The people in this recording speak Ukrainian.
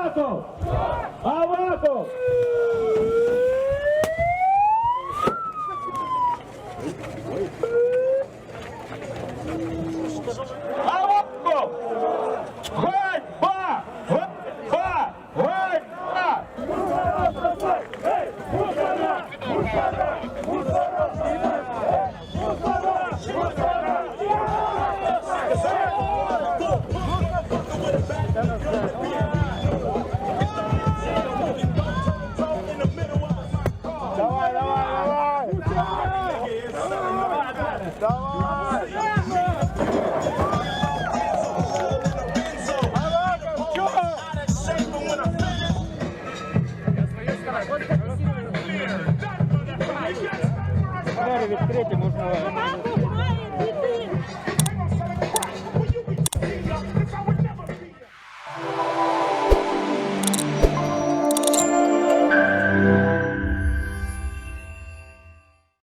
Аваков! Аваков! Аваков! Ганьба! Ганьба! Ганьба! Давай, давай, давай! Давай! Двері відкриті, можна